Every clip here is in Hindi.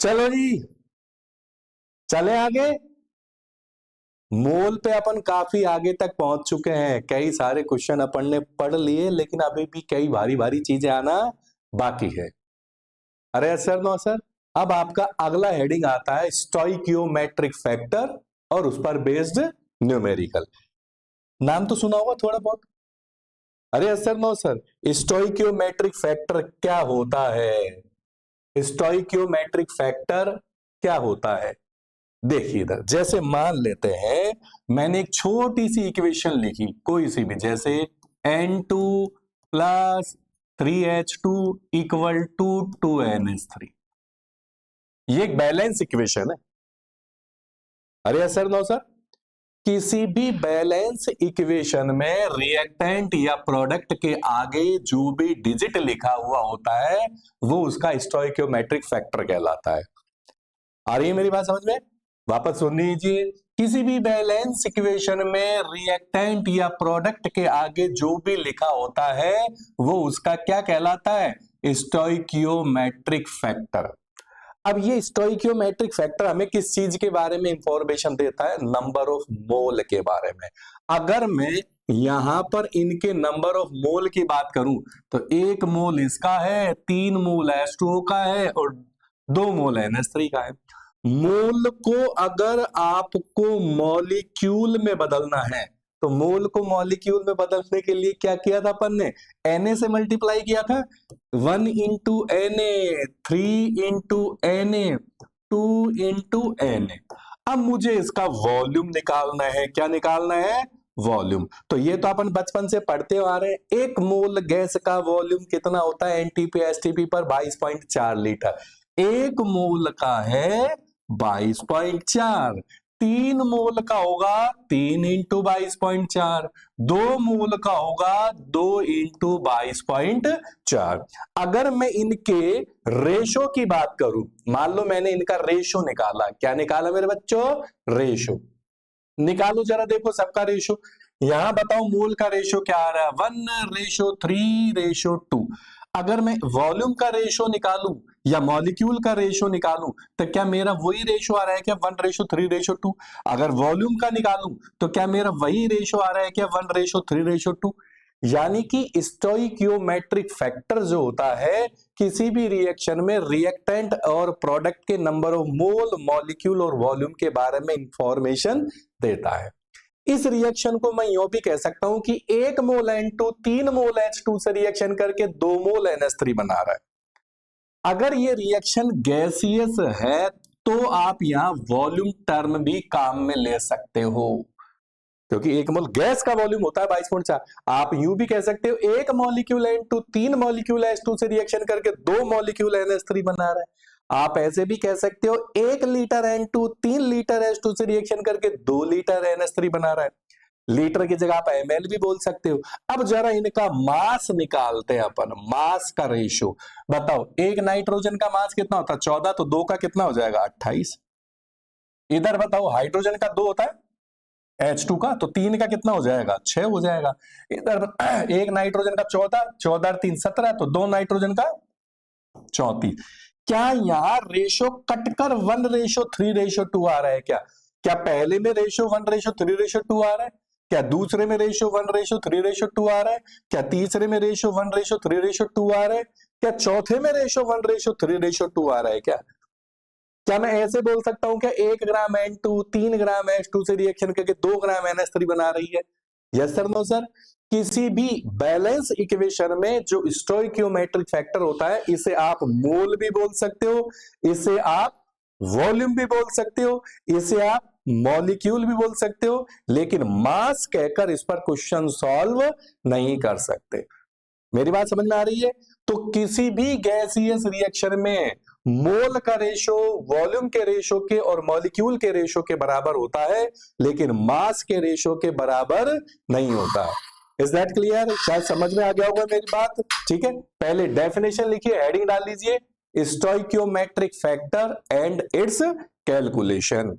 चलो जी, चले आगे। मोल पे अपन काफी आगे तक पहुंच चुके हैं। कई सारे क्वेश्चन अपन ने पढ़ लिए, लेकिन अभी भी कई भारी भारी चीजें आना बाकी है। अरे सर नो सर, अब आपका अगला हेडिंग आता है स्टोइकियोमेट्रिक फैक्टर और उस पर बेस्ड न्यूमेरिकल। नाम तो सुना होगा थोड़ा बहुत। अरे sir no sir, stoichiometric factor क्या होता है? स्टोइकियोमेट्रिक फैक्टर क्या होता है? देखिए इधर, जैसे मान लेते हैं मैंने एक छोटी सी इक्वेशन लिखी, कोई सी भी, जैसे N2 plus 3H2 equal to 2NH3। ये एक बैलेंस इक्वेशन है। अरे सर नो सर, किसी भी बैलेंस इक्वेशन में रिएक्टेंट या प्रोडक्ट के आगे जो भी डिजिट लिखा हुआ होता है वो उसका स्टोइकियोमेट्रिक फैक्टर कहलाता है। आ रही है मेरी बात समझ में? वापस सुन लीजिए। किसी भी बैलेंस इक्वेशन में रिएक्टेंट या प्रोडक्ट के आगे जो भी लिखा होता है वो उसका क्या कहलाता है? Stoichiometric factor. अब ये स्टोइकियोमेट्रिक फैक्टर हमें किस चीज के बारे में इंफॉर्मेशन देता है? नंबर ऑफ मोल के बारे में। अगर मैं यहां पर इनके नंबर ऑफ मोल की बात करूं तो 1 मोल इसका है, 3 मोल H2O का है और 2 मोल NH3 का है। मोल को अगर आपको मॉलिक्यूल में बदलना है तो मोल को मॉलिक्यूल में बदलने के लिए क्या किया था अपन ने? Na से मल्टीप्लाई किया था। 1 into Na, 3 into Na, 2 into Na। अब मुझे इसका वॉल्यूम निकालना है। क्या निकालना है? वॉल्यूम। तो ये तो अपन बचपन से पढ़ते आ रहे हैं। 1 मोल गैस का वॉल्यूम कितना होता है एनटीपी एसटीपी पर? 22.4 लीटर। 1 मोल का है 22.4। 3 मोल का होगा 3 इंटू 22.4। 2 मोल का होगा 2 इंटू 22.4। अगर मैं इनके रेशो की बात करूं, मान लो मैंने इनका रेशो निकाला। क्या निकाला मेरे बच्चों? रेशो निकालो जरा, देखो सबका रेशो। यहां बताओ मोल का रेशो क्या आ रहा है? 1:3:2। अगर मैं वॉल्यूम का रेशो निकालूं या मॉलिक्यूल का रेशो निकालूं तो क्या मेरा वही रेशो आ रहा है क्या? 1:3:2। अगर वॉल्यूम का निकालूं तो क्या मेरा वही रेशो आ रहा है क्या? 1:3:2। यानी कि स्टोइकियोमेट्रिक फैक्टर जो होता है किसी भी रिएक्शन में रिएक्टेंट और प्रोडक्ट के नंबर ऑफ मोल, मॉलिक्यूल और वॉल्यूम के बारे में इंफॉर्मेशन देता है। इस रिएक्शन को मैं यूं भी कह सकता हूं कि 1 मोल N2 3 मोल H2 से रिएक्शन करके 2 मोल NH3 बना रहा है। अगर ये रिएक्शन गैसियस है तो आप यहां वॉल्यूम टर्म भी काम में ले सकते हो, क्योंकि 1 मोल गैस का वॉल्यूम होता है 22.4। आप यूं भी कह सकते हो 1 मॉलिक्यूल N2 3 मॉलिक्यूल H2 से रिएक्शन करके 2 मॉलिक्यूल NH3 बना रहा है। आप ऐसे भी कह सकते हो 1 लीटर N2 3 लीटर H2 से रिएक्शन करके 2 लीटर NH3 बना रहा है। लीटर की जगह आप ml भी बोल सकते हो। अब जरा इनका मास निकालते हैं अपन, मास का रेशो। बताओ, एक नाइट्रोजन का मास कितना होता है? 14। तो 2 का कितना हो जाएगा? 28। इधर बताओ हाइड्रोजन का 2 होता है H2 का, तो 3 का कितना हो जाएगा? 6 हो जाएगा। इधर एक नाइट्रोजन का 14, 14 और 3 17, तो 2 नाइट्रोजन का 34। क्या यहां रेशो कटकर 1:3:2 आ रहा है क्या? क्या पहले में रेशो 1:3:2 आ रहा है? क्या दूसरे में रेशो 1:3:2 आ रहा है? क्या तीसरे में रेशो 1:3:2 आ रहा है? क्या चौथे में रेशो 1:3:2 आ रहा है क्या? क्या मैं ऐसे बोल सकता हूं क्या 1 ग्राम N2 3 ग्राम H2 से रिएक्शन करके 2 ग्राम NH3 बना रही है? Yes sir, no sir. किसी भी बैलेंस इक्वेशन में जो स्टोइकियोमेट्रिक फैक्टर होता है इसे आप मोल भी बोल सकते हो, इसे आप वॉल्यूम भी बोल सकते हो, इसे आप मॉलिक्यूल भी बोल सकते हो, लेकिन मास कहकर इस पर क्वेश्चन सॉल्व नहीं कर सकते। मेरी बात समझ में आ रही है? तो किसी भी गैसियस रिएक्शन में मोल का रेशो वॉल्यूम के रेशो के और मॉलिक्यूल के रेशो के बराबर होता है, लेकिन मास के रेशो के बराबर नहीं होता। Is that clear? शायद समझ में आ गया होगा मेरी बात। ठीक है, पहले डेफिनेशन लिखिए, हेडिंग डाल लीजिए, stoichiometric factor and it's calculation.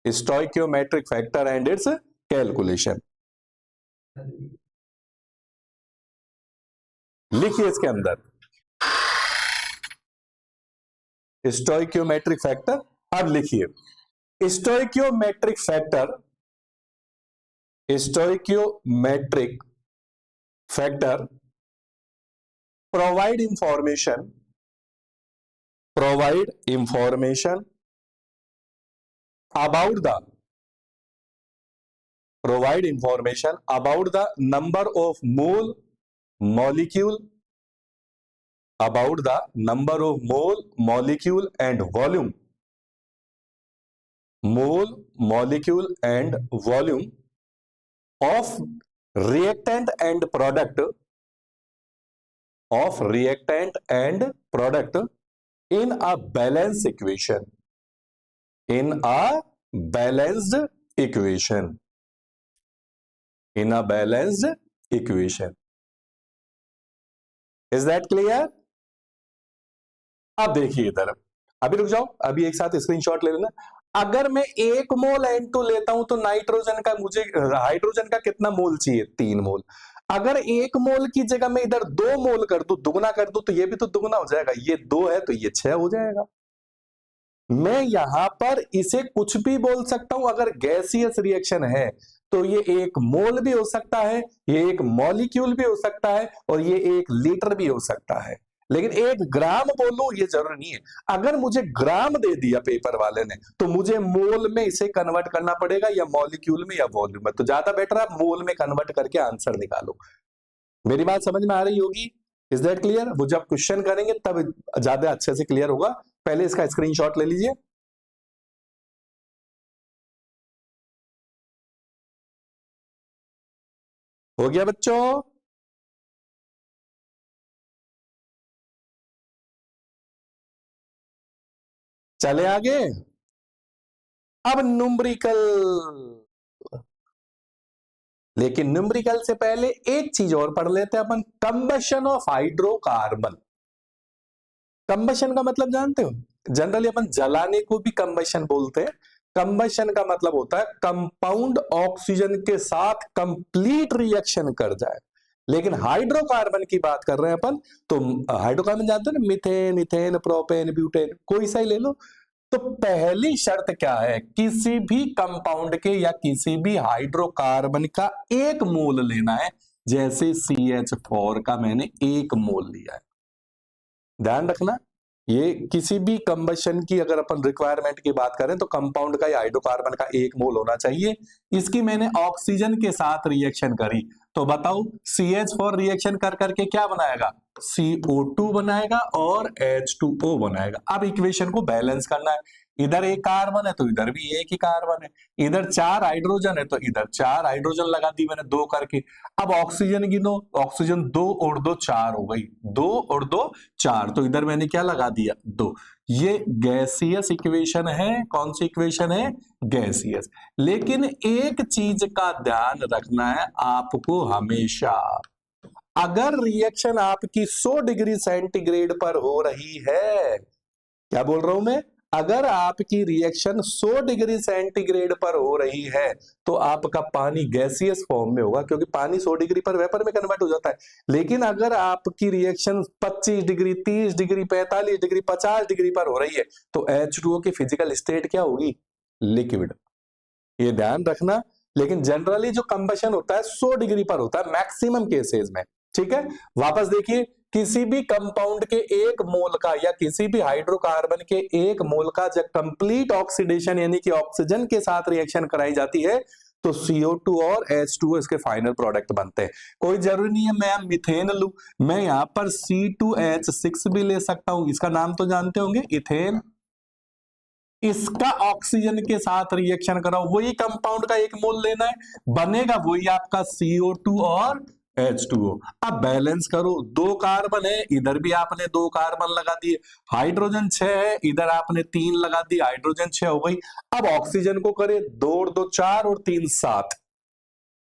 Stoichiometric factor and it's calculation लिखिए इसके अंदर। Stoichiometric factor. अब लिखिए stoichiometric factor, stoichiometric factor provide information about the number of mole, molecule, about the number of mole, molecule and volume, mole, molecule and volume of reactant and product, in a balanced equation, in a balanced equation, in a balanced equation. Is that clear? अब देखिए इधर, अभी रुक जाओ, अभी एक साथ स्क्रीनशॉट ले लेना। अगर मैं 1 मोल N2 लेता हूं तो नाइट्रोजन का मुझे हाइड्रोजन का कितना मोल चाहिए? 3 मोल। अगर 1 मोल की जगह मैं इधर 2 मोल कर दूं, दुगना कर दूं, तो ये भी तो दुगना हो जाएगा। ये 2 है तो ये 6 हो जाएगा। मैं यहां पर इसे कुछ भी बोल सकता हूं। अगर गैसियस रिएक्शन है तो ये 1 मोल भी हो सकता है, ये 1 मॉलिक्यूल भी हो सकता है और ये 1 लीटर भी हो सकता है। लेकिन 1 ग्राम बोलूं ये जरूरी नहीं है। अगर मुझे ग्राम दे दिया पेपर वाले ने तो मुझे मोल में इसे कन्वर्ट करना पड़ेगा, या मॉलिक्यूल में या वॉल्यूम में। तो ज्यादा बेटर आप मोल में कन्वर्ट करके आंसर निकालो। मेरी बात समझ में आ रही होगी? Is that clear? वो जब क्वेश्चन करेंगे तब ज्यादा अच्छे से क्लियर होगा। पहले इसका स्क्रीनशॉट ले लीजिए। हो गया बच्चों? चले आगे। अब न्यूमेरिकल, लेकिन न्यूमेरिकल से पहले एक चीज और पढ़ लेते हैं अपन, कंबशन ऑफ हाइड्रोकार्बन। कंबशन का मतलब जानते हो? जनरली अपन जलाने को भी कंबशन बोलते हैं। कंबशन का मतलब होता है कंपाउंड ऑक्सीजन के साथ कंप्लीट रिएक्शन कर जाए। लेकिन हाइड्रोकार्बन की बात कर रहे हैं अपन, तो हाइड्रोकार्बन जानते हो ना, मीथेन, इथेन, प्रोपेन, ब्यूटेन, कोई सा ही ले लो। तो पहली शर्त क्या है? किसी भी कंपाउंड के या किसी भी हाइड्रोकार्बन का 1 मोल लेना है। जैसे CH4 का मैंने 1 मोल लिया है। ध्यान रखना, ये किसी भी कंबशन की अगर अपन रिक्वायरमेंट की बात करें तो कंपाउंड का या हाइड्रोकार्बन का 1 मोल होना चाहिए। इसकी मैंने ऑक्सीजन के साथ रिएक्शन करी, तो बताओ CH4 रिएक्शन कर करके क्या बनाएगा? CO2 बनाएगा और H2O बनाएगा। अब इक्वेशन को बैलेंस करना है। इधर 1 कार्बन है तो इधर भी 1 ही कार्बन है। इधर 4 हाइड्रोजन है तो इधर 4 हाइड्रोजन लगा दी मैंने 2 करके। अब ऑक्सीजन गिनो, ऑक्सीजन 2 और 2 4 हो गई, 2 और 2 4, तो इधर मैंने क्या लगा दिया? 2। ये गैसियस इक्वेशन है। कौन सी इक्वेशन है? गैसियस। लेकिन एक चीज का ध्यान रखना है आपको हमेशा, अगर रिएक्शन आपकी 100 डिग्री सेंटीग्रेड पर हो रही है, क्या बोल रहा हूं मैं? अगर आपकी रिएक्शन 100 डिग्री सेंटीग्रेड पर हो रही है तो आपका पानी गैसियस फॉर्म में होगा, क्योंकि पानी 100 डिग्री पर वेपर में कन्वर्ट हो जाता है। लेकिन अगर आपकी reaction 25 degree, 30 degree, 45 degree, 50 degree पर हो रही है तो H2O की फिजिकल स्टेट क्या होगी? लिक्विड। ये ध्यान रखना। लेकिन जनरली जो कंबशन होता है 100 डिग्री पर होता है मैक्सिमम केसेस में। ठीक है, वापस देखिए, किसी भी कंपाउंड के 1 मोल का या किसी भी हाइड्रोकार्बन के 1 मोल का जब कंप्लीट ऑक्सीडेशन यानी कि ऑक्सीजन के साथ रिएक्शन कराई जाती है तो CO2 और H2O इसके फाइनल प्रोडक्ट बनते हैं। कोई जरूरी नहीं है मैं मीथेन लूं, मैं यहां पर C2H6 भी ले सकता हूं। इसका नाम तो जानते होंगे, इथेन। इसका ऑक्सीजन के साथ रिएक्शन कराओ, वही कंपाउंड का 1 मोल लेना है, बनेगा वही आपका CO2 और H2O। अब बैलेंस करो, 2 कार्बन है, इधर भी आपने 2 कार्बन लगा दिए। हाइड्रोजन 6 है, इधर आपने 3 लगा दी, हाइड्रोजन 6 हो गई। अब ऑक्सीजन को करे 2 और 2 4 और 3 7,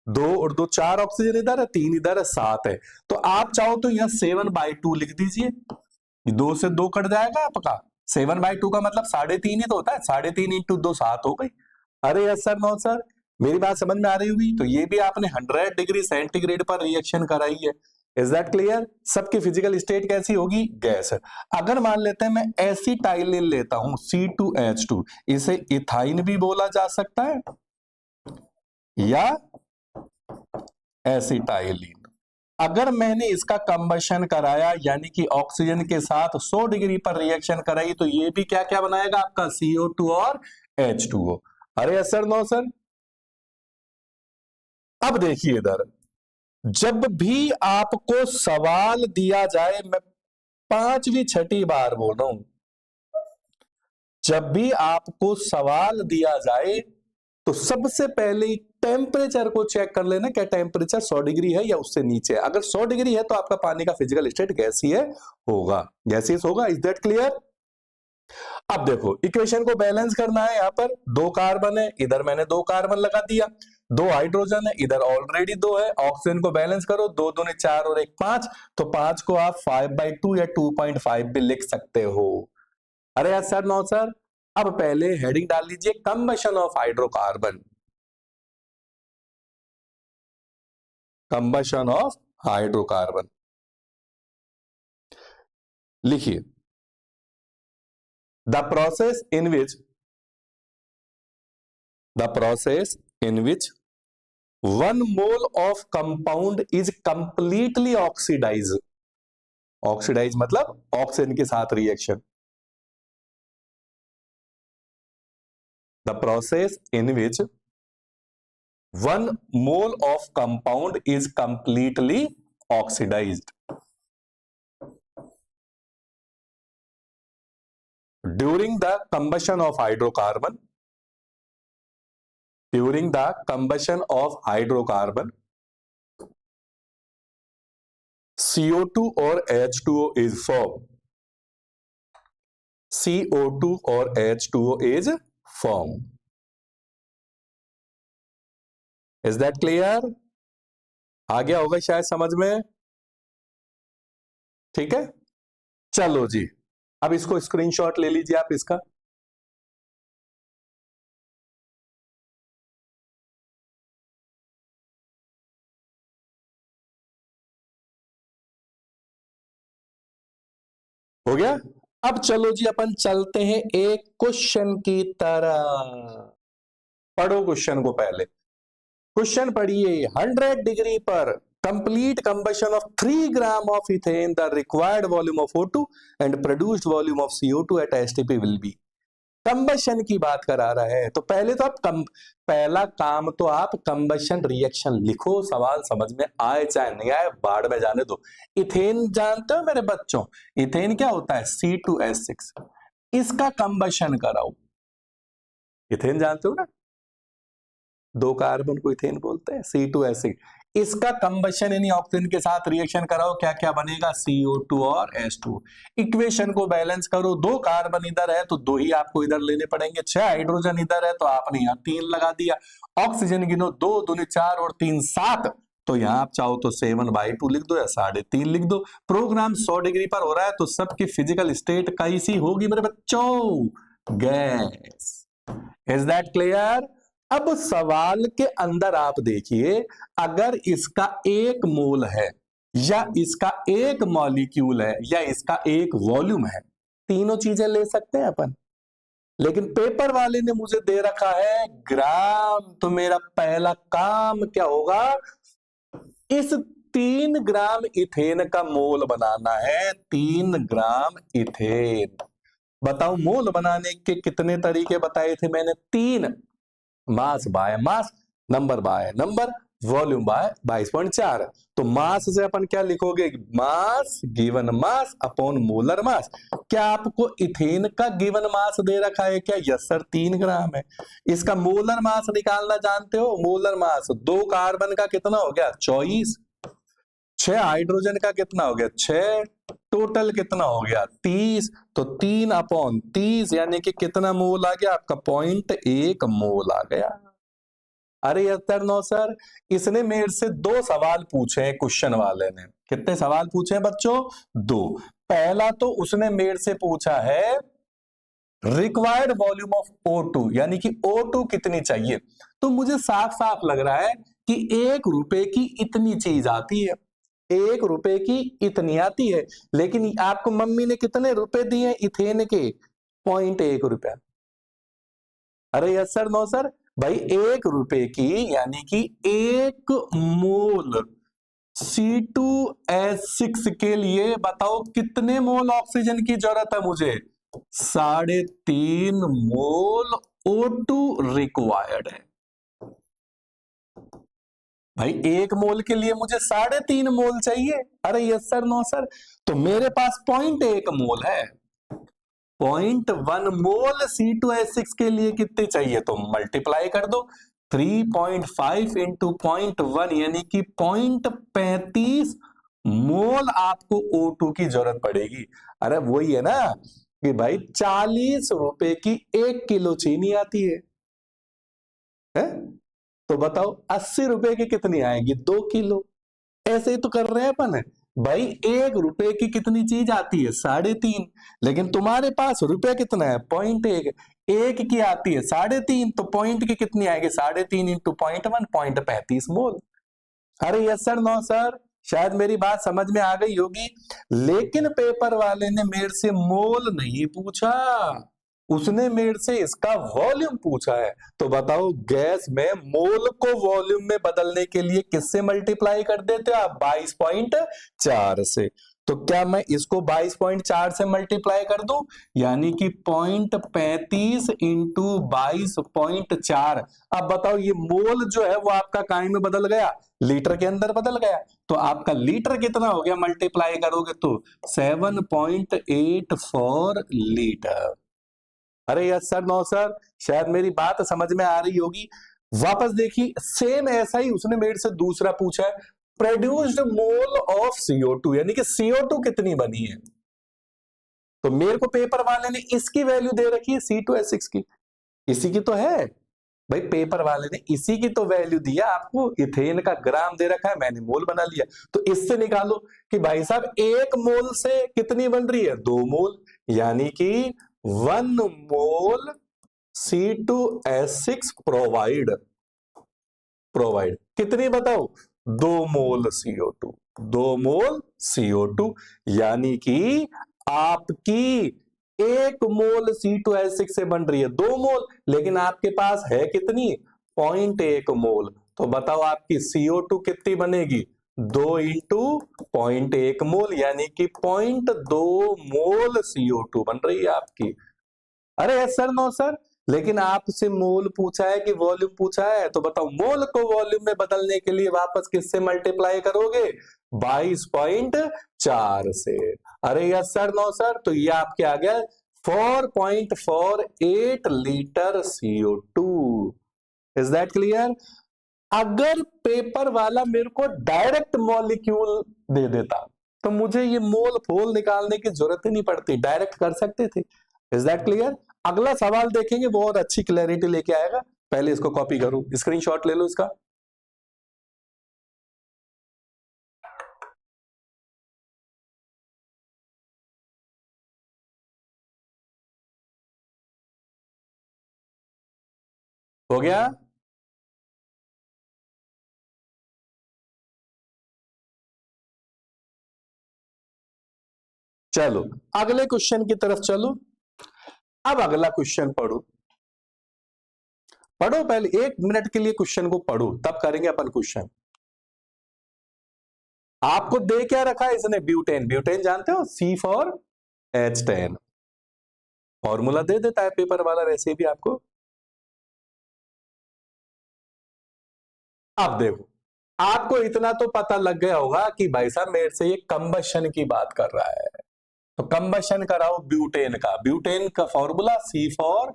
2 और 2 4 ऑक्सीजन इधर है, 3 इधर है, 7 है। तो आप चाहो तो यहां 7/2 लिख दीजिए, 2 से 2 कट जाएगा आपका। 7/2 का मतलब 3.5 ही तो होता है, 3.5 इंटू 2 7 हो गई। अरे यस सर, नो सर, मेरी बात समझ में आ रही होगी। तो ये भी आपने 100 डिग्री सेंटीग्रेड पर रिएक्शन कराई है। Is that clear? सबकी फिजिकल स्टेट कैसी होगी? गैस। अगर मान लेते हैं मैं एसिटाइलिन लेता हूं C2H2, इसे इथाइन भी बोला जा सकता है या एसिटाइलिन। अगर मैंने इसका कंबशन कराया यानी कि ऑक्सीजन के साथ 100 डिग्री पर रिएक्शन कराई तो ये भी क्या क्या बनाएगा आपका? CO2 और H2O। अरे यस सर, नो सर। अब देखिए इधर, जब भी आपको सवाल दिया जाए, मैं 5वीं 6ठी बार बोल रहा हूं, जब भी आपको सवाल दिया जाए तो सबसे पहले टेम्परेचर को चेक कर लेना, क्या टेम्परेचर 100 डिग्री है या उससे नीचे है। अगर 100 डिग्री है तो आपका पानी का फिजिकल स्टेट गैसीय होगा, गैसियस होगा। Is that clear? अब देखो, इक्वेशन को बैलेंस करना है। यहां पर 2 कार्बन है, इधर मैंने 2 कार्बन लगा दिया, 2 हाइड्रोजन है, इधर ऑलरेडी 2 है। ऑक्सीजन को बैलेंस करो, 2 दूनी 4 और 1 5, तो 5 को आप 5/2 या 2.5 भी लिख सकते हो। अरे यार सर, नो सर। अब पहले हेडिंग डाल लीजिए, combustion of hydrocarbon. Combustion of hydrocarbon लिखिए, the process in which 1 mole of compound is completely oxidized। Oxidize मतलब ऑक्सीजन के साथ reaction. The process in which 1 mole of compound is completely oxidized during the combustion of hydrocarbon। During the combustion of hydrocarbon, CO2 और H2O is formed। CO2 और H2O is formed। Is that clear? आ गया होगा शायद समझ में। ठीक है, चलो जी, अब इसको स्क्रीनशॉट ले लीजिए आप इसका। हो गया। अब चलो जी, अपन चलते हैं एक क्वेश्चन की तरह। पढ़ो क्वेश्चन को पहले। क्वेश्चन पढ़िए, 100 डिग्री पर complete combustion of 3 gram of ethane, the required volume of O2 and produced volume of CO2 at STP will be. Combustion की बात करा रहा है, तो पहले तो आप पहला काम तो आप कंबशन रिएक्शन लिखो, सवाल समझ में आए चाहे नहीं आए, बाढ़ में जाने दो। इथेन जानते हो मेरे बच्चों, इथेन क्या होता है? C2H6। इसका कंबशन कराओ। इथेन जानते हो ना, 2 कार्बन को इथेन बोलते हैं, C2H6। इसका कंबशन यानी ऑक्सीजन के साथ रिएक्शन कराओ, क्या क्या बनेगा? CO2 और H2। इक्वेशन को बैलेंस करो, 2 कार्बन इधर है तो 2 ही आपको इधर लेने पड़ेंगे, 6 हाइड्रोजन इधर है तो आपने यहाँ 3 लगा दिया। ऑक्सीजन गिनो, 2 दूनी 4 और 3 7, तो यहाँ आप चाहो तो 7/2 लिख दो या 3.5 लिख दो। प्रोग्राम 100 डिग्री पर हो रहा है तो सबकी फिजिकल स्टेट कैसी होगी मेरे बच्चों? गैस। Is that clear? अब सवाल के अंदर आप देखिए, अगर इसका 1 मोल है या इसका 1 मॉलिक्यूल है या इसका 1 वॉल्यूम है, तीनों चीजें ले सकते हैं अपन। लेकिन पेपर वाले ने मुझे दे रखा है ग्राम, तो मेरा पहला काम क्या होगा? इस 3 ग्राम इथेन का मोल बनाना है। 3 ग्राम इथेन। बताओ, मोल बनाने के कितने तरीके बताए थे मैंने? 3। Mass by mass, number by number, volume by 22.4। तो मास से अपन क्या लिखोगे? Mass given mass upon molar mass. क्या आपको इथेन का गिवन मास दे रखा है क्या? यस सर, 3 ग्राम है। इसका मोलर मास निकालना जानते हो? मोलर मास 2 कार्बन का कितना हो गया? 24। 6 हाइड्रोजन का कितना हो गया? 6। टोटल कितना हो गया? 30। तो 3/30 यानी कि कितना मोल आ गया आपका? 0.1 मोल आ गया। अरे सर, नो सर, इसने मेरे से 2 सवाल पूछे हैं क्वेश्चन वाले ने। कितने सवाल पूछे हैं बच्चों? 2। पहला तो उसने मेरे से पूछा है रिक्वायर्ड वॉल्यूम ऑफ O2, यानी कि O2 कितनी चाहिए। तो मुझे साफ साफ लग रहा है कि 1 रुपए की इतनी चीज आती है। ₹1 की इतनी आती है, लेकिन आपको मम्मी ने कितने रुपए दिए इथेन के? 0.1 रुपया। अरे यस सर, नो सर, भाई ₹1 की यानी कि 1 मोल C2H6 के लिए बताओ कितने मोल ऑक्सीजन की जरूरत है मुझे? 3.5 मोल O2 रिक्वायर्ड है। भाई 1 मोल के लिए मुझे 3.5 मोल चाहिए। अरे यस सर, नो सर, तो मेरे पास 0.1 मोल है। 0.1 मोल C2H6 के लिए कितने चाहिए? तो मल्टीप्लाई कर दो, 3.5 इंटू 0.1 यानी कि 0.35 मोल आपको O2 की जरूरत पड़ेगी। अरे वही है ना कि भाई 40 रुपए की 1 किलो चीनी आती है? तो बताओ 80 रुपए की कितनी आएगी? 2 किलो। ऐसे ही तो कर रहे हैं अपन। भाई ₹1 की कितनी चीज आती है? 3.5, लेकिन तुम्हारे पास रुपया कितना है? 0.1। 1 की आती है 3.5, तो पॉइंट की कितनी आएगी? 3.5 इंटू 0.1, 0.35 मोल। अरे यस सर, नो सर, शायद मेरी बात समझ में आ गई होगी, लेकिन पेपर वाले ने मेरे से मोल नहीं पूछा, उसने मेरे से इसका वॉल्यूम पूछा है। तो बताओ गैस में मोल को वॉल्यूम में बदलने के लिए किससे मल्टीप्लाई कर देते हो आप? 22.4 से। तो क्या मैं इसको 22.4 से मल्टीप्लाई कर दूं? यानी कि 0.35 इंटू 22.4। अब बताओ ये मोल जो है वो आपका काय में बदल गया? लीटर के अंदर बदल गया। तो आपका लीटर कितना हो गया मल्टीप्लाई करोगे तो? 7.84 लीटर। अरे यस सर, नो सर, शायद मेरी बात समझ में आ रही होगी। वापस देखिए, सेम ऐसा ही उसने मेरे से दूसरा पूछा है, प्रोड्यूस्ड मोल ऑफ CO2 यानी कि CO2 कितनी बनी है। तो मेरे को पेपर वाले ने इसकी वैल्यू दे रखी है C2H6 की, इसी की तो है भाई, पेपर वाले ने इसी की तो वैल्यू दिया आपको। इथेन का ग्राम दे रखा है, मैंने मोल बना लिया। तो इससे निकालो कि भाई साहब 1 मोल से कितनी बन रही है? 2 मोल, यानी कि 1 मोल C2H6 प्रोवाइड कितनी बताओ? 2 मोल CO2, 2 मोल CO2, यानी कि आपकी 1 मोल C2H6 से बन रही है 2 मोल, लेकिन आपके पास है कितनी? 0.1 मोल। तो बताओ आपकी CO2 कितनी बनेगी? 2 इंटू 0.1 मोल, यानी कि 0.2 मोल CO2 बन रही है आपकी। अरे सर, नो सर, लेकिन आपसे मोल पूछा है कि वॉल्यूम पूछा है? तो बताओ मोल को वॉल्यूम में बदलने के लिए वापस किससे मल्टीप्लाई करोगे? 22.4 से। अरे यस सर, नो सर, तो ये आपके आ गया 4.48 litre CO2। Is that clear? अगर पेपर वाला मेरे को डायरेक्ट मॉलिक्यूल दे देता तो मुझे ये मोल फोल निकालने की जरूरत ही नहीं पड़ती, डायरेक्ट कर सकते थे। Is that clear? अगला सवाल देखेंगे, वो और अच्छी क्लैरिटी लेके आएगा। पहले इसको कॉपी करो, स्क्रीनशॉट ले लो इसका। हो गया? चलो अगले क्वेश्चन की तरफ चलो। अब अगला क्वेश्चन पढ़ो, पढ़ो पहले 1 मिनट के लिए क्वेश्चन को पढ़ो, तब करेंगे अपन क्वेश्चन। आपको दे क्या रखा है इसने? ब्यूटेन। ब्यूटेन जानते हो? C for H10। फॉर्मूला दे देता है पेपर वाला वैसे भी आपको। अब देखो, आपको इतना तो पता लग गया होगा कि भाई साहब मेरे से ये कंबशन की बात कर रहा है, तो कंबशन कराओ ब्यूटेन का। ब्यूटेन का formula C for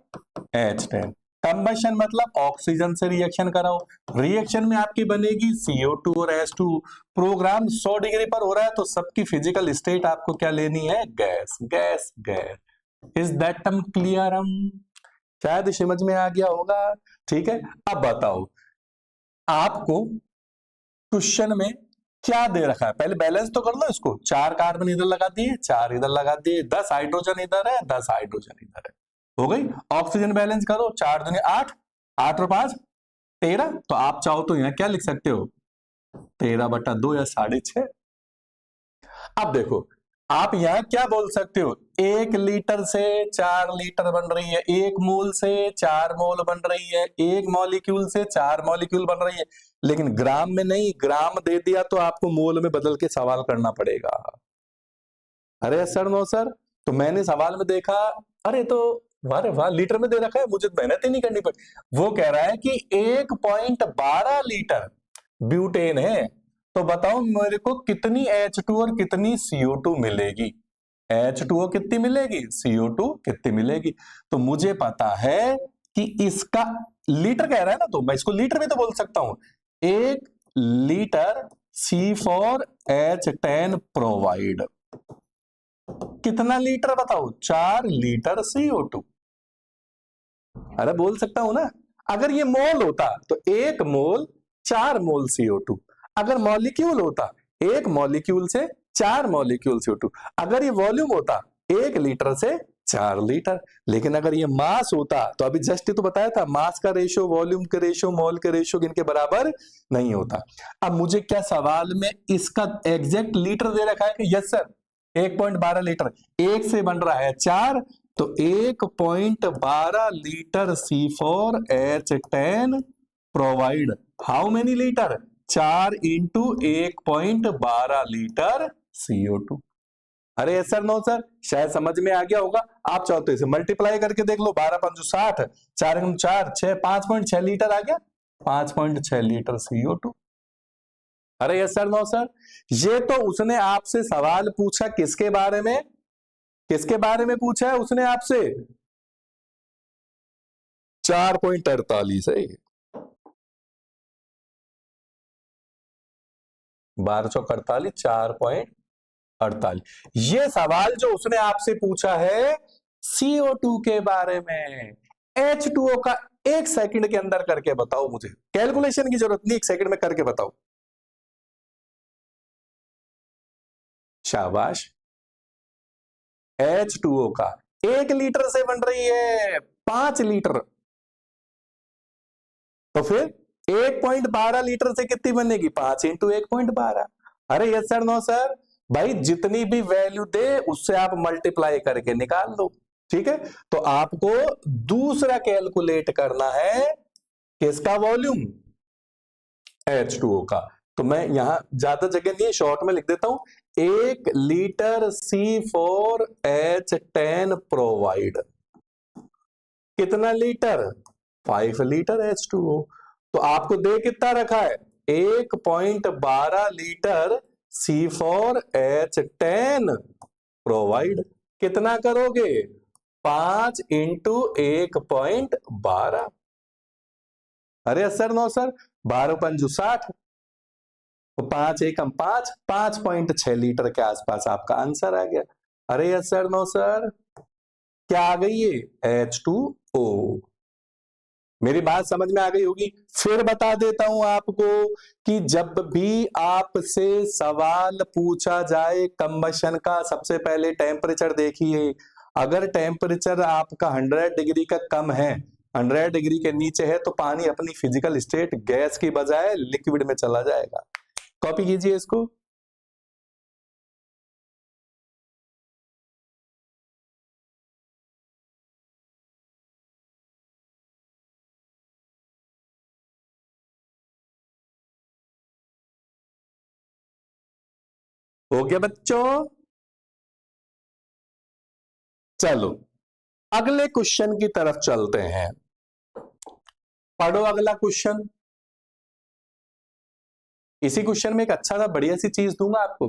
H10। Combustion मतलब ऑक्सीजन से रिएक्शन कराओ, रिएक्शन में आपकी बनेगी CO2 और H2। प्रोग्राम 100 डिग्री पर हो रहा है, तो सबकी फिजिकल स्टेट आपको क्या लेनी है? Gas gas gas. Is that term clear? शायद समझ में आ गया होगा। ठीक है, अब बताओ आपको क्वेश्चन में क्या दे रखा है? पहले बैलेंस तो कर लो इसको। 4 कार्बन इधर लगा दिए, 4 इधर लगा दिए, 10 हाइड्रोजन इधर है, 10 हाइड्रोजन इधर है। हो गई। ऑक्सीजन बैलेंस करो, 4 दूनी 8, 8 और 5 13। तो आप चाहो तो यहां क्या लिख सकते हो? 13/2 या 6.5। अब देखो, आप यहां क्या बोल सकते हो, 1 लीटर से 4 लीटर बन रही है, 1 मोल से 4 मोल बन रही है, 1 मॉलिक्यूल से 4 मॉलिक्यूल बन रही है, लेकिन ग्राम में नहीं, ग्राम दे दिया तो आपको मोल में बदल के सवाल करना पड़ेगा। अरे सर नो सर, तो मैंने सवाल में देखा, अरे तो अरे वाह, लीटर में दे रखा है, मुझे मेहनत ही नहीं करनी पड़ी। वो कह रहा है कि 1.12 लीटर ब्यूटेन है, तो बताओ मेरे को कितनी H2 और कितनी CO2 मिलेगी। H2O कितनी मिलेगी, CO2 कितनी मिलेगी। तो मुझे पता है कि इसका लीटर कह रहा है ना, तो मैं इसको लीटर में तो बोल सकता हूं, 1 लीटर C4H10 प्रोवाइड, कितना लीटर बताओ, 4 लीटर CO2। अरे बोल सकता हूं ना। अगर ये मोल होता तो 1 मोल 4 मोल CO2, अगर मॉलिक्यूल होता 1 मॉलिक्यूल से 4 मॉलिक्यूल CO2, अगर ये वॉल्यूम होता 1 लीटर से 4 लीटर। लेकिन अगर ये मास होता तो अभी जस्ट तो बताया था, मास का रेशियो वॉल्यूम के रेशियो मोल के रेशियो इनके बराबर नहीं होता। अब मुझे क्या सवाल में इसका एग्जैक्ट लीटर दे रखा है कि यस सर 1.12 लीटर, 1 से बन रहा है 4, तो 1.12 litre C4H10 provide how many litre, 4 into 1.12 litre CO2। अरे सर नो सर, शायद समझ में आ गया होगा। आप चाहो तो इसे मल्टीप्लाई करके देख लो, 12 5 60, 4 4 6, 5.6 लीटर आ गया, 5.6 लीटर CO2। अरे यस सर नो सर, ये तो उसने आपसे सवाल पूछा किसके बारे में, किसके बारे में पूछा है उसने आपसे, 4.48 है, 1248, 4.48। ये सवाल जो उसने आपसे पूछा है CO2 के बारे में, H2O का 1 सेकंड के अंदर करके बताओ, मुझे कैलकुलेशन की जरूरत नहीं, 1 सेकंड में करके बताओ। शाबाश। H2O का 1 लीटर से बन रही है 5 लीटर, तो फिर 1.12 लीटर से कितनी बनेगी, 5 इंटू 1.12। अरे यस सर नो सर, भाई जितनी भी वैल्यू दे उससे आप मल्टीप्लाई करके निकाल दो, ठीक है। तो आपको दूसरा कैलकुलेट करना है किसका, वॉल्यूम, H2O का। तो मैं यहां ज्यादा जगह नहीं है, शॉर्ट में लिख देता हूं, 1 लीटर C4H10 प्रोवाइड, कितना लीटर, 5 लीटर H2O। तो आपको दे कितना रखा है, 1.12 लीटर C4H10 प्रोवाइड, कितना करोगे, 5 इंटू 1.12। अरे सर नो सर, 12 पंजू 60, तो 5 एकम 5, 5.6 लीटर के आसपास आपका आंसर आ गया। अरे यस सर नो सर, क्या आ गई है, H2O। मेरी बात समझ में आ गई होगी। फिर बता देता हूं आपको कि जब भी आपसे सवाल पूछा जाए कंबशन का, सबसे पहले टेम्परेचर देखिए। अगर टेम्परेचर आपका 100 डिग्री का कम है, 100 डिग्री के नीचे है, तो पानी अपनी फिजिकल स्टेट गैस की बजाय लिक्विड में चला जाएगा। कॉपी कीजिए इसको। हो गया बच्चों, चलो अगले क्वेश्चन की तरफ चलते हैं। पढ़ो अगला क्वेश्चन। इसी क्वेश्चन में एक अच्छा सा बढ़िया सी चीज दूंगा आपको।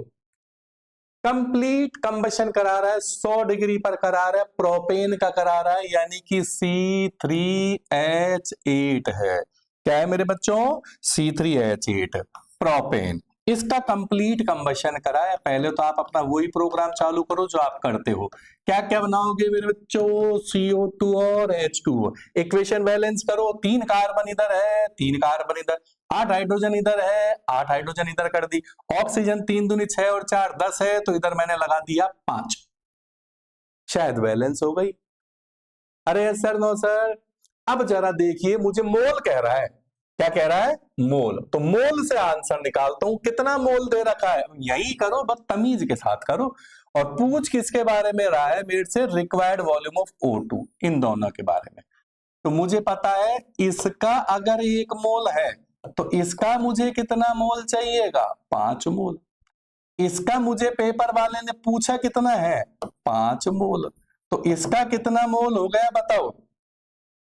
कंप्लीट कंबशन करा रहा है, 100 डिग्री पर करा रहा है, प्रोपेन का करा रहा है, यानी कि C3H8 है। क्या है मेरे बच्चों, C3H8 प्रोपेन। इसका कंप्लीट कंबशन करा है। पहले तो आप अपना वही प्रोग्राम चालू करो जो आप करते हो। क्या क्या बनाओगे मेरे बच्चों, CO2 और H2O, इक्वेशन बैलेंस करो। 3 कार्बन इधर है, 3 कार्बन इधर, 8 हाइड्रोजन इधर है, 8 हाइड्रोजन इधर कर दी। ऑक्सीजन 3 दूनी 6 और 4 10 है, तो इधर मैंने लगा दिया 5, शायद बैलेंस हो गई। अरे सर नो सर, अब जरा देखिए, मुझे मोल कह रहा है, क्या कह रहा है? मोल। तो मोल से आंसर निकालता हूं, कितना मोल दे रखा है, यही करो, बस तमीज के साथ करो। और पूछ किसके बारे में रहा है मेरे से? रिक्वायर्ड वॉल्यूम ऑफ O2, इन दोनों के बारे में। तो मुझे पता है इसका अगर 1 मोल है तो इसका मुझे कितना मोल चाहिएगा? 5 मोल। इसका मुझे पेपर वाले ने पूछा कितना है? 5 मोल। तो इसका कितना मोल हो गया बताओ?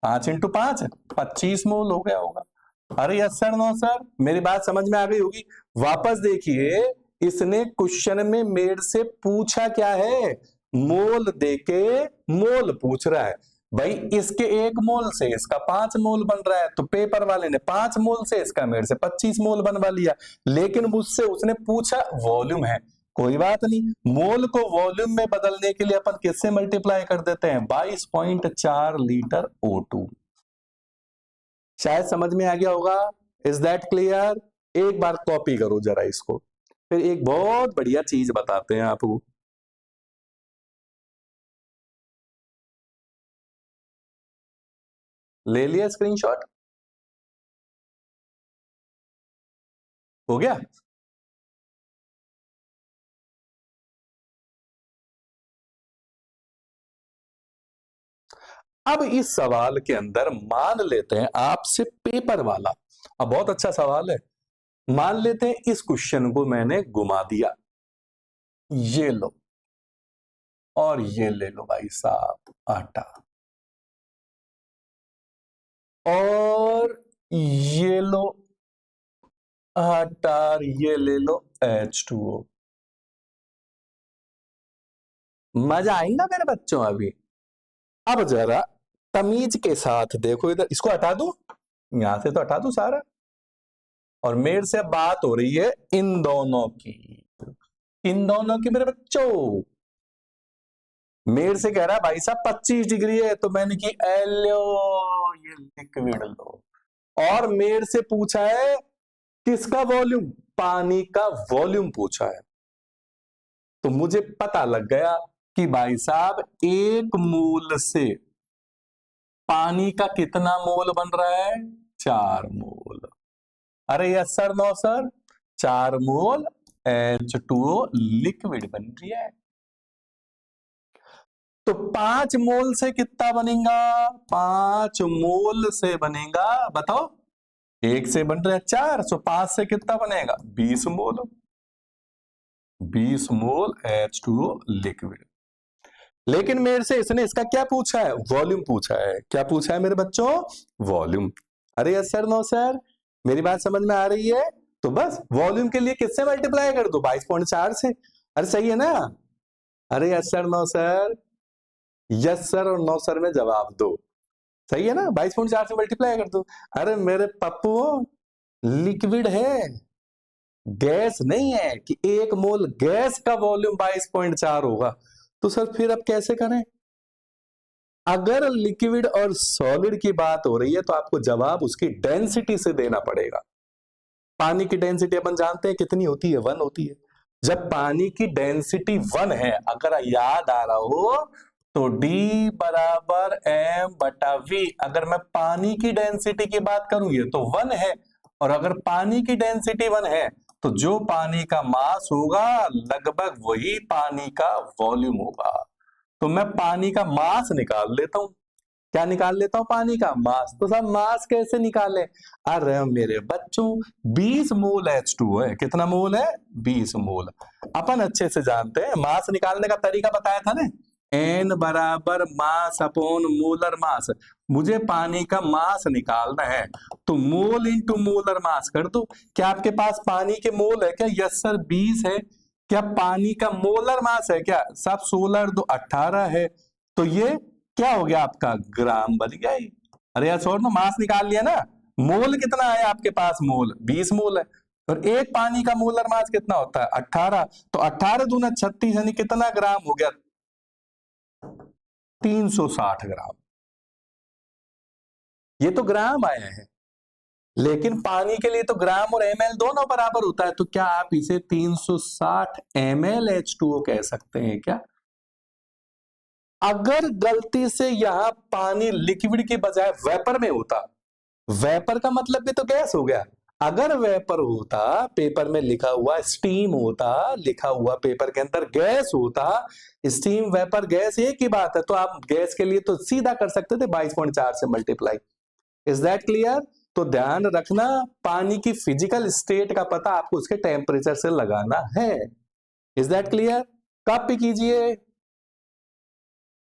5 × 5 25 मोल हो गया होगा। अरे यस सर, नो सर, मेरी बात समझ में आ गई होगी। वापस देखिए, इसने क्वेश्चन में मेरे से पूछा क्या है? मोल देके मोल पूछ रहा है। भाई इसके 1 मोल से इसका 5 मोल बन रहा है, तो पेपर वाले ने 5 मोल से इसका मेरे से 25 मोल बनवा लिया। लेकिन मुझसे उसने पूछा वॉल्यूम है। कोई बात नहीं, मोल को वॉल्यूम में बदलने के लिए अपन किससे मल्टीप्लाई कर देते हैं? 22.4 लीटर O2। शायद समझ में आ गया होगा। Is that clear? एक बार कॉपी करो जरा इसको, फिर एक बहुत बढ़िया चीज बताते हैं आपको। ले लिया स्क्रीनशॉट? हो गया? अब इस सवाल के अंदर मान लेते हैं आपसे पेपर वाला, अब बहुत अच्छा सवाल है, मान लेते हैं इस क्वेश्चन को मैंने घुमा दिया, ये लो और ये ले लो भाई साहब आटा, और ये लो आटा, ये ले लो H2O। मजा आएगा मेरे बच्चों? अभी अब जरा तमीज के साथ देखो इधर, इसको हटा दूं, यहां से तो हटा दूं सारा, और मेरे से बात हो रही है इन दोनों की, इन दोनों की मेरे बच्चों। मेरे से कह रहा है भाई साहब 25 डिग्री है, तो मैंने की एलो ये लिक्विड लो, और मेरे से पूछा है किसका वॉल्यूम? पानी का वॉल्यूम पूछा है। तो मुझे पता लग गया कि भाई साहब 1 मोल से पानी का कितना मोल बन रहा है? 4 मोल। अरे यस सर, नो सर, 4 मोल H2O लिक्विड बन रही है। तो 5 मोल से कितना बनेगा? 5 मोल से बनेगा, बताओ, 1 से बन रहा है 4, सो 5 से कितना बनेगा? 20 मोल। 20 मोल H2O लिक्विड। लेकिन मेरे से इसने इसका क्या पूछा है? वॉल्यूम पूछा है। क्या पूछा है मेरे बच्चों? वॉल्यूम। अरे यस सर, नो सर, मेरी बात समझ में आ रही है? तो बस वॉल्यूम के लिए किससे मल्टीप्लाई कर दो? 22.4 से। अरे सही है ना? अरे yes sir, no sir, yes sir और नो सर में जवाब दो। सही है ना? 22.4 से मल्टीप्लाई कर दो। अरे मेरे पप्पू, लिक्विड है, गैस नहीं है कि 1 मोल गैस का वॉल्यूम 22.4 होगा। तो सर फिर अब कैसे करें? अगर लिक्विड और सॉलिड की बात हो रही है तो आपको जवाब उसकी डेंसिटी से देना पड़ेगा। पानी की डेंसिटी अपन जानते हैं कितनी होती है? 1 होती है। जब पानी की डेंसिटी 1 है, अगर याद आ रहा हो, तो D बराबर m/v। अगर मैं पानी की डेंसिटी की बात करूं, ये तो 1 है, और अगर पानी की डेंसिटी 1 है तो जो पानी का मास होगा लगभग वही पानी का वॉल्यूम होगा। तो मैं पानी का मास निकाल लेता हूं। क्या निकाल लेता हूं? पानी का मास। तो सब मास कैसे निकाले? अरे मेरे बच्चों, 20 मोल H2O है। कितना मोल है? 20 मोल। अपन अच्छे से जानते हैं, मास निकालने का तरीका बताया था ना, N बराबर मास अपॉन मोलर मास। मुझे पानी का मास निकालना है, तो मोल इंटू मोलर मास कर दो। क्या आपके पास पानी के मोल है क्या? यस सर, 20 है। क्या पानी का मोलर मास है क्या? सब 16 2 18 है। तो ये क्या हो गया आपका? ग्राम बन गया ही। अरे यार छोड़, मास निकाल लिया ना। मोल कितना है आपके पास? मोल 20 मोल है, और एक पानी का मोलर मास कितना होता है? 18। तो 18 दूना 36, यानी कितना ग्राम हो गया? 360 ग्राम। ये तो ग्राम आया है, लेकिन पानी के लिए तो ग्राम और ml दोनों बराबर होता है। तो क्या आप इसे 360 ml H2O कह सकते हैं क्या? अगर गलती से यहां पानी लिक्विड के बजाय वेपर में होता वेपर का मतलब भी तो गैस हो गया। अगर वेपर होता, पेपर में लिखा हुआ स्टीम होता, लिखा हुआ पेपर के अंदर गैस होता, स्टीम वेपर गैस एक ही बात है, तो आप गैस के लिए तो सीधा कर सकते थे 22.4 से मल्टीप्लाई। Is that clear? तो ध्यान रखना, पानी की फिजिकल स्टेट का पता आपको उसके टेम्परेचर से लगाना है। Is that clear? कॉपी कीजिए,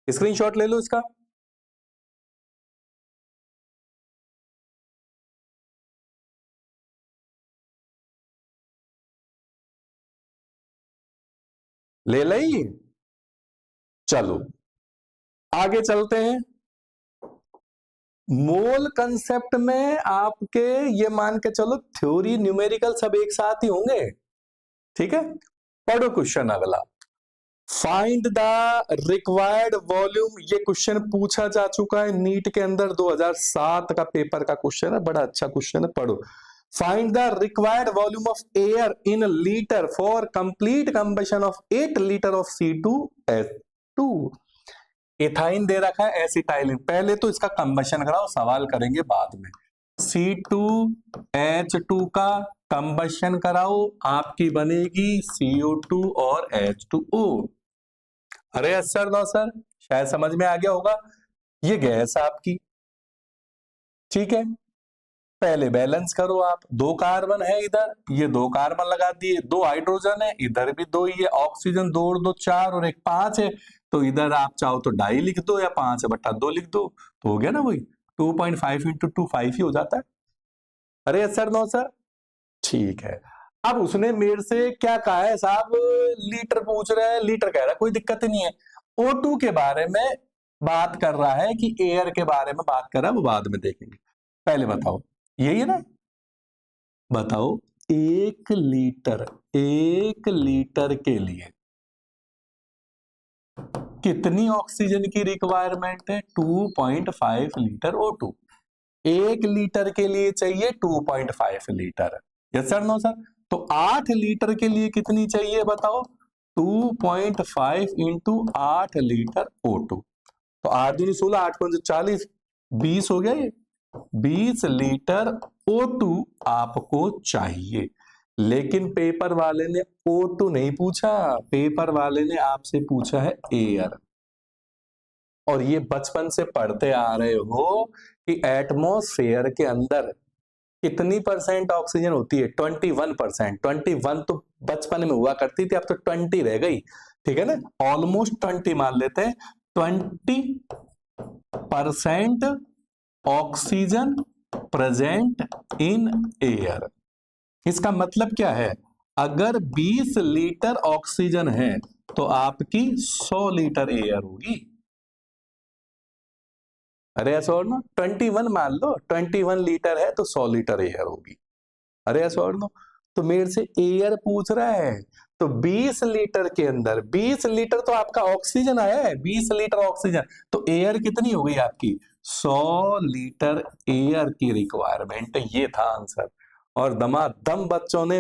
स्क्रीनशॉट ले लो इसका। ले ली? चलो आगे चलते हैं। मोल कंसेप्ट में आपके ये मान के चलो थ्योरी न्यूमेरिकल सब एक साथ ही होंगे, ठीक है। पढ़ो क्वेश्चन अगला। Find the required volume. ये क्वेश्चन पूछा जा चुका है नीट के अंदर, 2007 का पेपर का क्वेश्चन है, बड़ा अच्छा क्वेश्चन है, पढ़ो। Find the required volume of air in litre for complete combustion of 8 litre of C2H2। Ethyne दे रखा है, एसिटाइलिन। पहले तो इसका कंबशन कराओ, सवाल करेंगे बाद में। C2H2 का कंबशन कराओ, आपकी बनेगी CO2 और H2O। अरे सर नो सर, शायद समझ में आ गया होगा। ये गैस आपकी, ठीक है। पहले बैलेंस करो आप, 2 कार्बन है इधर, ये 2 कार्बन लगा दिए, 2 हाइड्रोजन है, इधर भी 2 ही है, ऑक्सीजन 2 और 2 4 और 1 5 है, तो इधर आप चाहो तो डाई लिख दो या 5/2 लिख दो, तो हो गया ना वही 2.5 × 2 5 ही हो जाता है। अरे सर नो सर, ठीक है। अब उसने मेरे से क्या कहा है साहब, लीटर पूछ रहा है, लीटर कह रहा है, कोई दिक्कत ही नहीं है। O2 के बारे में बात कर रहा है कि एयर के बारे में बात कर रहा है, वो बाद में देखेंगे। पहले बताओ, यही है ना? बताओ 1 लीटर के लिए कितनी ऑक्सीजन की रिक्वायरमेंट है? 2.5 लीटर O2। 1 लीटर के लिए चाहिए 2.5 litre. Yes sir no sir? तो 8 लीटर के लिए कितनी चाहिए बताओ? 2.5 × 8 लीटर O2। तो 8 दूनी 16, 8 × 5 40, 20 हो गया ये। 20 लीटर O2 आपको चाहिए। लेकिन पेपर वाले ने O2 नहीं पूछा, पेपर वाले ने आपसे पूछा है एयर। और ये बचपन से पढ़ते आ रहे हो कि एटमॉस्फेयर के अंदर कितनी % ऑक्सीजन होती है? 21%। 21 तो बचपन में हुआ करती थी, अब तो 20 रह गई, ठीक है ना। ऑलमोस्ट 20 मान लेते हैं। 20% ऑक्सीजन प्रेजेंट इन एयर। इसका मतलब क्या है? अगर 20 लीटर ऑक्सीजन है तो आपकी 100 लीटर एयर होगी। अरे ऐसा और नो, 21 मान लो, 21 लीटर है तो 100 लीटर एयर होगी। अरे ऐसा और नो, तो मेरे से एयर पूछ रहा है, तो 20 लीटर के अंदर 20 लीटर तो आपका ऑक्सीजन आया है, 20 लीटर ऑक्सीजन, तो एयर कितनी हो गई आपकी? 100 लीटर एयर की रिक्वायरमेंट। ये था आंसर। और दमादम बच्चों ने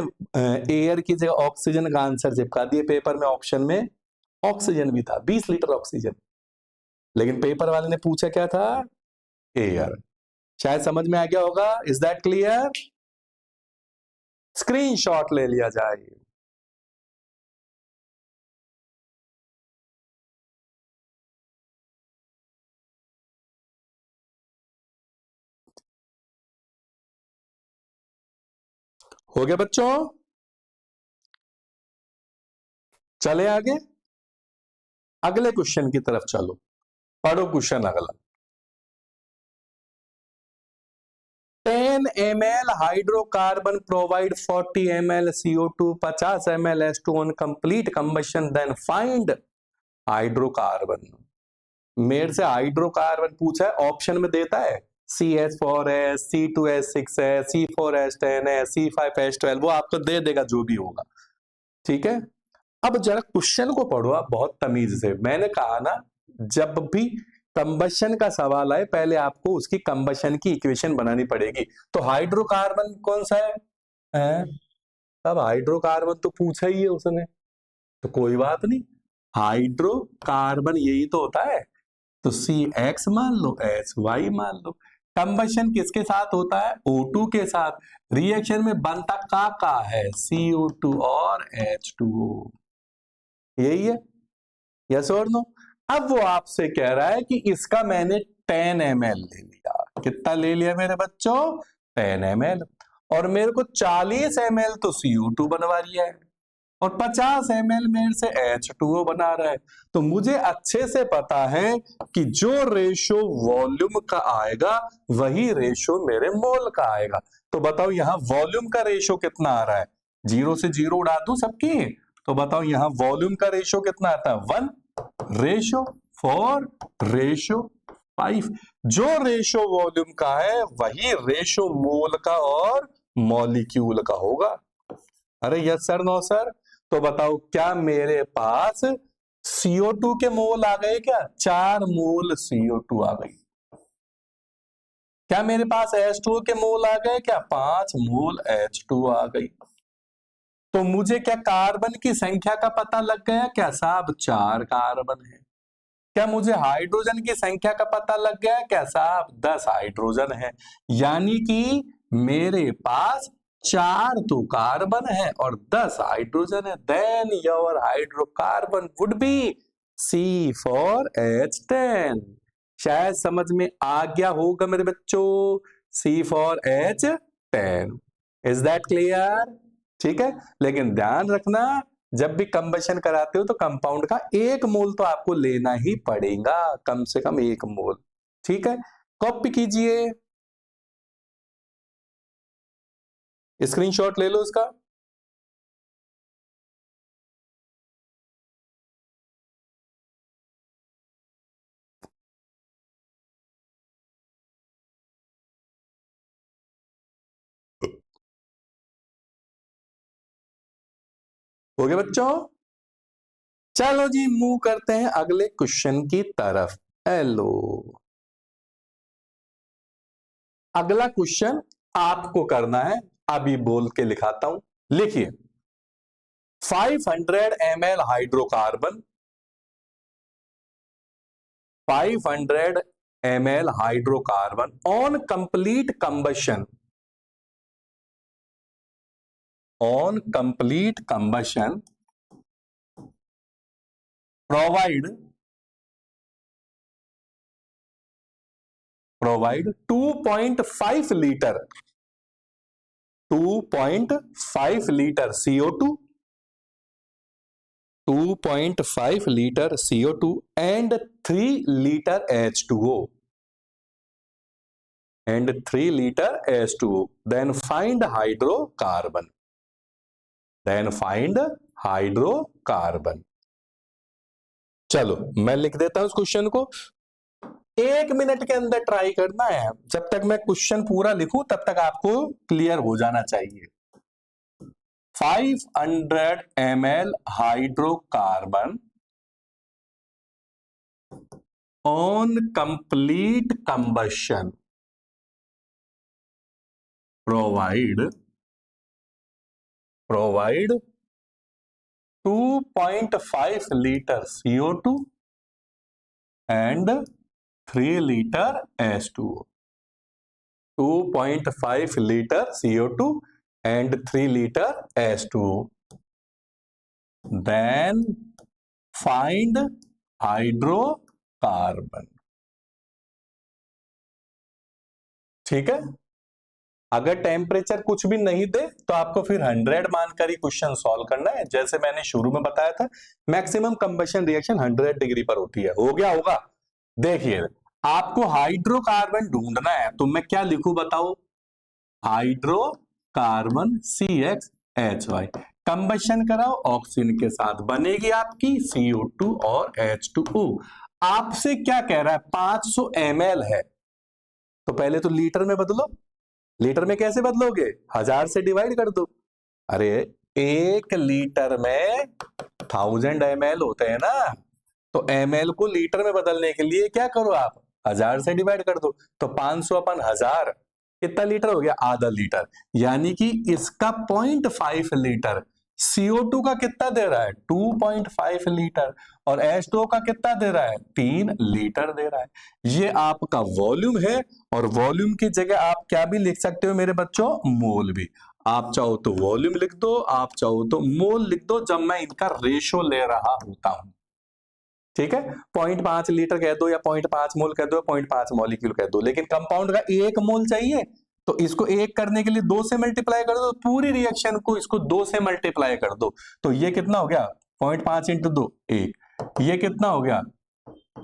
एयर की जगह ऑक्सीजन का आंसर चिपका दिए पेपर में। ऑप्शन में ऑक्सीजन भी था, 20 लीटर ऑक्सीजन, लेकिन पेपर वाले ने पूछा क्या था? एयर। शायद समझ में आ गया होगा। Is that clear? स्क्रीनशॉट ले लिया जाए। हो गया बच्चों? चले आगे, अगले क्वेश्चन की तरफ चलो। पढ़ो क्वेश्चन अगला। 10 ml hydrocarbon provide 40 ml CO2, 50 ml H2 on complete combustion, then find hydrocarbon. मेरे से हाइड्रोकार्बन पूछा है, ऑप्शन में देता है CH4 है, C2H6 है, C4H10 है, C5H12, वो आपको दे देगा जो भी होगा, ठीक है। अब जरा क्वेश्चन को पढ़ो आप बहुत तमीज से। मैंने कहा ना, जब भी कंबशन का सवाल आए पहले आपको उसकी कंबशन की इक्वेशन बनानी पड़ेगी। तो हाइड्रोकार्बन कौन सा है? अब हाइड्रोकार्बन तो पूछा ही है उसने, तो कोई बात नहीं, हाइड्रोकार्बन यही तो होता है। तो CX मान लो, SY मान लो। कंबशन किसके साथ होता है? O2 के साथ। रिएक्शन में बनता का है? CO2 और H2O। यही है, यस और नो? अब वो आपसे कह रहा है कि इसका मैंने 10 ml ले लिया। कितना ले लिया मेरे बच्चों? 10 ml। और मेरे को 40 ml तो CO2 बनवा लिया है और 50 ml मेरे से H2O बना रहा है। तो मुझे अच्छे से पता है कि जो रेशो वॉल्यूम का आएगा वही रेशो मेरे मोल का आएगा। तो बताओ यहां वॉल्यूम का रेशो कितना आ रहा है? 0 से 0 उड़ा दूं सबकी? तो बताओ यहां वॉल्यूम का रेशो कितना आता है? 1:4:5। जो रेशो वॉल्यूम का है वही रेशो मोल का और मॉलिक्यूल का होगा। अरे यस सर, नो सर? तो बताओ क्या मेरे पास CO2 के मोल आ गए क्या? 4 मोल CO2 आ गई। क्या मेरे पास H2O के मोल आ गए क्या? 5 मोल H2O आ गई। तो मुझे क्या कार्बन की संख्या का पता लग गया क्या? साहब 4 कार्बन है। क्या मुझे हाइड्रोजन की संख्या का पता लग गया क्या? साहब 10 हाइड्रोजन है। यानी कि मेरे पास 4 तो कार्बन है और 10 हाइड्रोजन है। Then your hydrocarbon would be C4H10। शायद समझ में आ गया होगा मेरे बच्चों, C4H10। Is that clear? ठीक है, लेकिन ध्यान रखना जब भी कंबशन कराते हो तो कंपाउंड का 1 मोल तो आपको लेना ही पड़ेगा, कम से कम 1 मोल। ठीक है, कॉपी कीजिए, स्क्रीनशॉट ले लो इसका। हो गया बच्चों? चलो जी मूव करते हैं अगले क्वेश्चन की तरफ। हेलो, अगला क्वेश्चन आपको करना है, अभी बोल के लिखाता हूं। लिखिए, 500 ml hydrocarbon, 500 ml hydrocarbon on complete combustion, on complete combustion provide 2.5 liter CO2, 2.5 liter CO2 and 3 liter H2O, then find hydrocarbon, चलो मैं लिख देता हूं इस क्वेश्चन को। 1 मिनट के अंदर ट्राई करना है, जब तक मैं क्वेश्चन पूरा लिखूं तब तक आपको क्लियर हो जाना चाहिए। 500 ml hydrocarbon on complete combustion provide 2.5 liter CO2 and 3 liter H2O, 2.5 liter CO2 and 3 liter H2O, then find hydrocarbon. ठीक है, अगर टेम्परेचर कुछ भी नहीं दे तो आपको फिर 100 मानकर ही क्वेश्चन सॉल्व करना है। जैसे मैंने शुरू में बताया था, मैक्सिमम कंबशन रिएक्शन 100 डिग्री पर होती है। हो गया होगा? देखिए, आपको हाइड्रोकार्बन ढूंढना है तो मैं क्या लिखूं बताओ? हाइड्रोकार्बन CXHY, कंबशन कराओ ऑक्सीजन के साथ, बनेगी आपकी CO2 और H2O। आपसे क्या कह रहा है? 500 ml है, तो पहले तो लीटर में बदलो। लीटर में कैसे बदलोगे? 1000 से डिवाइड कर दो। अरे 1 लीटर में 1000 ml होते हैं ना, तो ml को लीटर में बदलने के लिए क्या करो आप? 1000 से डिवाइड कर दो। तो 500 अपन 1000, कितना लीटर हो गया? आधा लीटर। यानी कि इसका 0.5 लीटर CO2 का कितना दे रहा है 2.5 लीटर और H2O का कितना दे रहा है 3 लीटर दे रहा है। ये आपका वॉल्यूम है और वॉल्यूम की जगह आप क्या भी लिख सकते हो मेरे बच्चों, मोल भी। आप चाहो तो वॉल्यूम लिख दो, आप चाहो तो मोल लिख दो जब मैं इनका रेशो ले रहा होता हूं। ठीक है, 0.5 लीटर कह दो या 0.5 मोल कह दो, 0.5 मॉलिक्यूल कह दो, लेकिन कंपाउंड का 1 मोल चाहिए तो इसको 1 करने के लिए 2 से मल्टीप्लाई कर दो, पूरी रिएक्शन को इसको 2 से मल्टीप्लाई कर दो। तो ये कितना हो गया 0.5 इंटू 2 1, ये कितना हो गया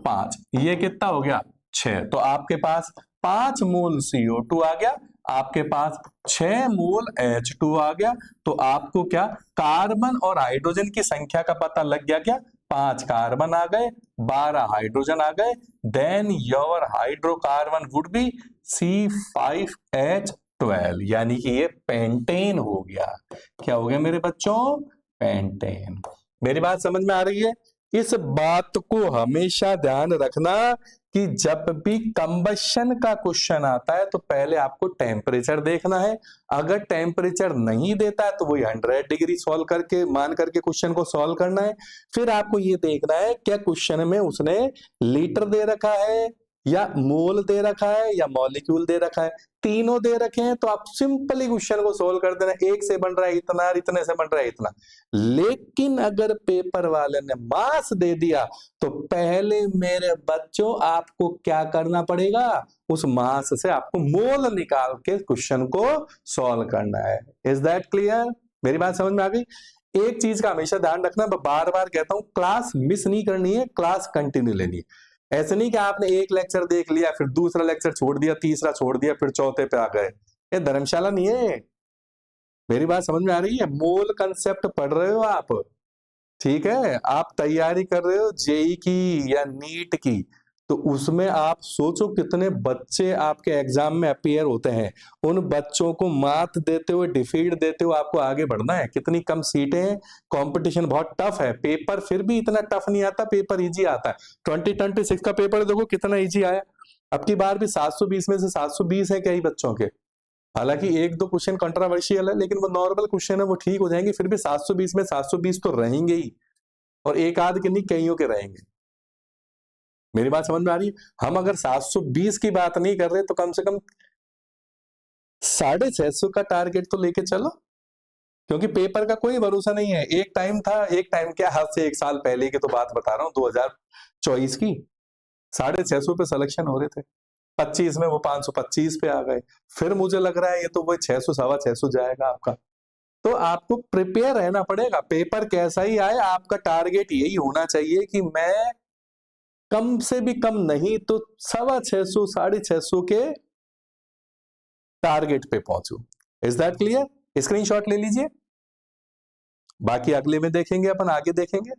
5, ये कितना हो गया 6। तो आपके पास 5 मोल CO2 आ गया, आपके पास 6 मोल H2 आ गया। तो आपको क्या कार्बन और हाइड्रोजन की संख्या का पता लग गया क्या, 5 कार्बन आ गए, 12 हाइड्रोजन आ गए, then your hydrocarbon would be C5H12, यानी कि ये पेंटेन हो गया। क्या हो गया मेरे बच्चों, पेंटेन। मेरी बात समझ में आ रही है? इस बात को हमेशा ध्यान रखना कि जब भी कंबशन का क्वेश्चन आता है तो पहले आपको टेम्परेचर देखना है। अगर टेम्परेचर नहीं देता है तो वही 100 डिग्री सॉल्व करके मान करके क्वेश्चन को सॉल्व करना है। फिर आपको ये देखना है क्या क्वेश्चन में उसने लीटर दे रखा है या मोल दे रखा है या मॉलिक्यूल दे रखा है। तीनों दे रखे हैं तो आप सिंपली क्वेश्चन को सोल्व कर देना, एक से बन रहा है इतना, इतने से बन रहा है इतना। लेकिन अगर पेपर वाले ने मास दे दिया तो पहले मेरे बच्चों आपको क्या करना पड़ेगा, उस मास से आपको मोल निकाल के क्वेश्चन को सॉल्व करना है। Is that clear? मेरी बात समझ में आ गई? एक चीज का हमेशा ध्यान रखना, बार बार कहता हूं, क्लास मिस नहीं करनी है, क्लास कंटिन्यू लेनी है। ऐसे नहीं कि आपने एक लेक्चर देख लिया फिर दूसरा लेक्चर छोड़ दिया, तीसरा छोड़ दिया, फिर चौथे पे आ गए। ये धर्मशाला नहीं है। मेरी बात समझ में आ रही है? मोल कंसेप्ट पढ़ रहे हो आप, ठीक है, आप तैयारी कर रहे हो जेई की या नीट की, तो उसमें आप सोचो कितने बच्चे आपके एग्जाम में अपीयर होते हैं। उन बच्चों को मात देते हुए, डिफीट देते हुए आपको आगे बढ़ना है। कितनी कम सीटें हैं, कंपटीशन बहुत टफ है। पेपर फिर भी इतना टफ नहीं आता, पेपर इजी आता है। 2026 का पेपर देखो कितना इजी आया। अब की बार भी 720 में से 720 है कई बच्चों के। हालांकि एक दो क्वेश्चन कंट्रोवर्शियल है, लेकिन वो नॉर्मल क्वेश्चन है, वो ठीक हो जाएंगे। फिर भी 720 में 720 तो रहेंगे ही, और एक आध के नहीं कईयों के रहेंगे। मेरी बात समझ में आ रही है? हम अगर 720 की बात नहीं कर रहे तो कम से कम 650 का टारगेट तो लेके चलो, क्योंकि पेपर का कोई भरोसा नहीं है। एक टाइम था, एक टाइम क्या, आज से 1 साल पहले की तो बात बता रहा हूं, 2024 की, 650 पे सिलेक्शन हो रहे थे। 25 में वो 525 पे आ गए। फिर मुझे लग रहा है ये तो वो 600 सवा 600 जाएगा आपका। तो आपको प्रिपेयर रहना पड़ेगा। पेपर कैसा ही आए, आपका टारगेट यही होना चाहिए कि मैं कम से भी कम नहीं तो 650 650 के टारगेट पे पहुंचू। Is that clear? स्क्रीनशॉट ले लीजिए, बाकी अगले में देखेंगे, अपन आगे देखेंगे।